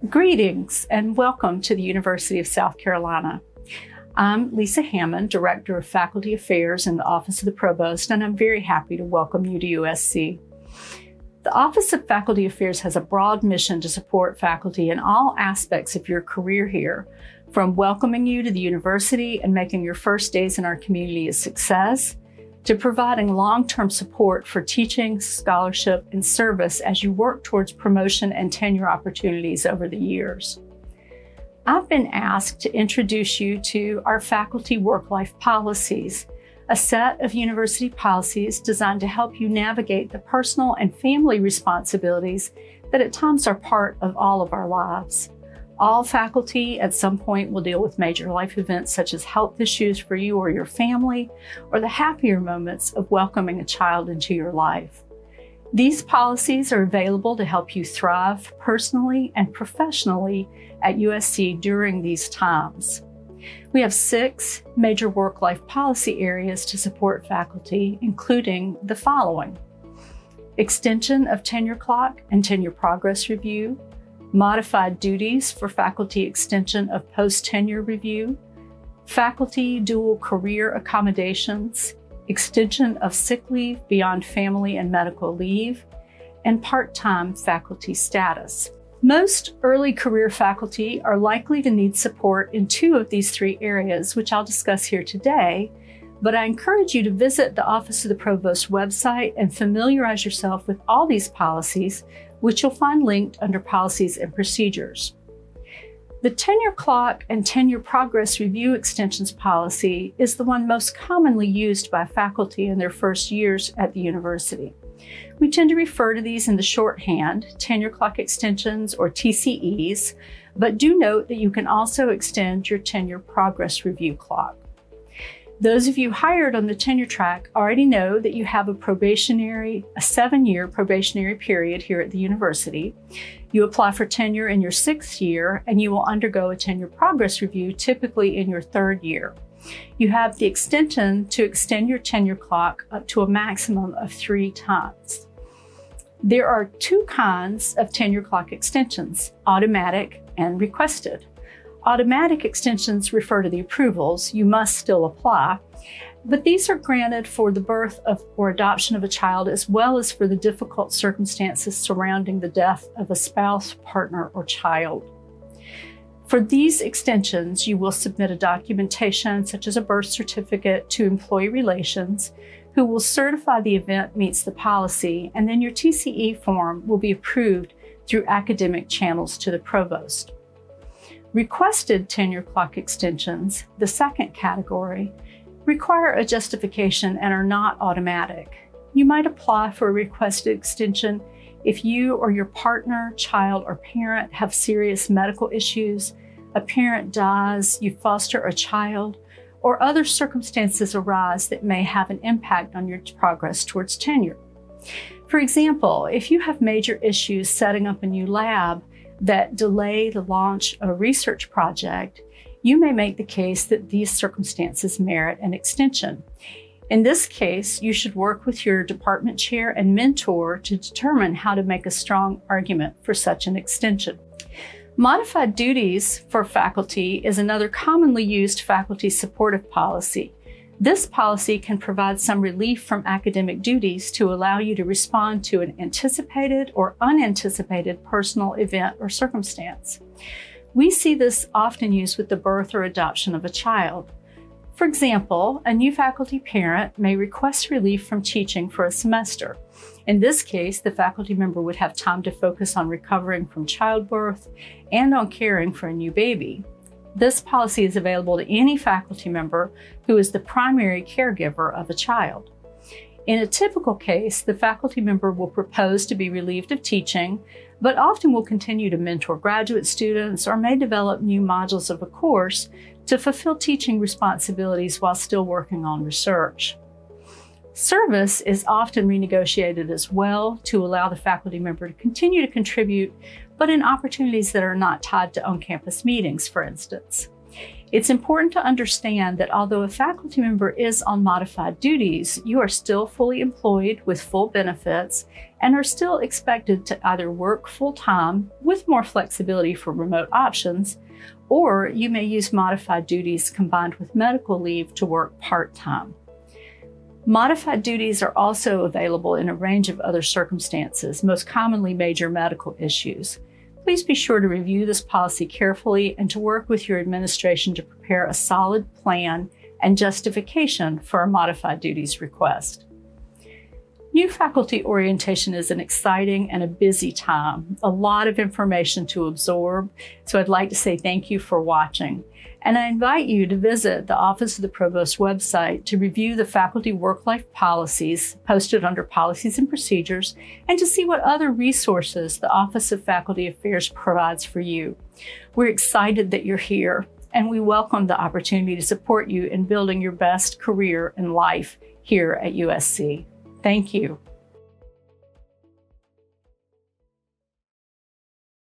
Greetings and welcome to the University of South Carolina. I'm Lisa Hammond, Director of Faculty Affairs in the Office of the Provost, and I'm very happy to welcome you to USC. The Office of Faculty Affairs has a broad mission to support faculty in all aspects of your career here, from welcoming you to the university and making your first days in our community a success, to providing long-term support for teaching, scholarship, and service as you work towards promotion and tenure opportunities over the years. I've been asked to introduce you to our faculty work-life policies, a set of university policies designed to help you navigate the personal and family responsibilities that at times are part of all of our lives. All faculty at some point will deal with major life events such as health issues for you or your family, or the happier moments of welcoming a child into your life. These policies are available to help you thrive personally and professionally at USC during these times. We have 6 major work-life policy areas to support faculty, including the following: extension of tenure clock and tenure progress review, modified duties for faculty extension of post-tenure review, faculty dual career accommodations, extension of sick leave beyond family and medical leave, and part-time faculty status. Most early career faculty are likely to need support in 2 of these 3 areas, which I'll discuss here today, but I encourage you to visit the Office of the Provost website and familiarize yourself with all these policies, which you'll find linked under Policies and Procedures. The tenure clock and tenure progress review extensions policy is the one most commonly used by faculty in their first years at the university. We tend to refer to these in the shorthand, tenure clock extensions or TCEs, but do note that you can also extend your tenure progress review clock. Those of you hired on the tenure track already know that you have a 7-year probationary period here at the university. You apply for tenure in your 6th year, and you will undergo a tenure progress review typically in your 3rd year. You have the extension to extend your tenure clock up to a maximum of 3 times. There are 2 kinds of tenure clock extensions: automatic and requested. Automatic extensions refer to the approvals. You must still apply, but these are granted for the birth of or adoption of a child, as well as for the difficult circumstances surrounding the death of a spouse, partner, or child. For these extensions, you will submit a documentation such as a birth certificate to Employee Relations, who will certify the event meets the policy, and then your TCE form will be approved through academic channels to the provost. Requested tenure clock extensions, the second category, require a justification and are not automatic. You might apply for a requested extension if you or your partner, child, or parent have serious medical issues, a parent dies, you foster a child, or other circumstances arise that may have an impact on your progress towards tenure. For example, if you have major issues setting up a new lab that delay the launch of a research project, you may make the case that these circumstances merit an extension. In this case, you should work with your department chair and mentor to determine how to make a strong argument for such an extension. Modified duties for faculty is another commonly used faculty supportive policy. This policy can provide some relief from academic duties to allow you to respond to an anticipated or unanticipated personal event or circumstance. We see this often used with the birth or adoption of a child. For example, a new faculty parent may request relief from teaching for a semester. In this case, the faculty member would have time to focus on recovering from childbirth and on caring for a new baby. This policy is available to any faculty member who is the primary caregiver of a child. In a typical case, the faculty member will propose to be relieved of teaching, but often will continue to mentor graduate students or may develop new modules of a course to fulfill teaching responsibilities while still working on research. Service is often renegotiated as well to allow the faculty member to continue to contribute, but in opportunities that are not tied to on-campus meetings, for instance. It's important to understand that although a faculty member is on modified duties, you are still fully employed with full benefits and are still expected to either work full-time with more flexibility for remote options, or you may use modified duties combined with medical leave to work part-time. Modified duties are also available in a range of other circumstances, most commonly major medical issues. Please be sure to review this policy carefully and to work with your administration to prepare a solid plan and justification for a modified duties request. New faculty orientation is an exciting and a busy time, a lot of information to absorb, so I'd like to say thank you for watching. And I invite you to visit the Office of the Provost website to review the faculty work-life policies posted under Policies and Procedures and to see what other resources the Office of Faculty Affairs provides for you. We're excited that you're here, and we welcome the opportunity to support you in building your best career in life here at USC. Thank you.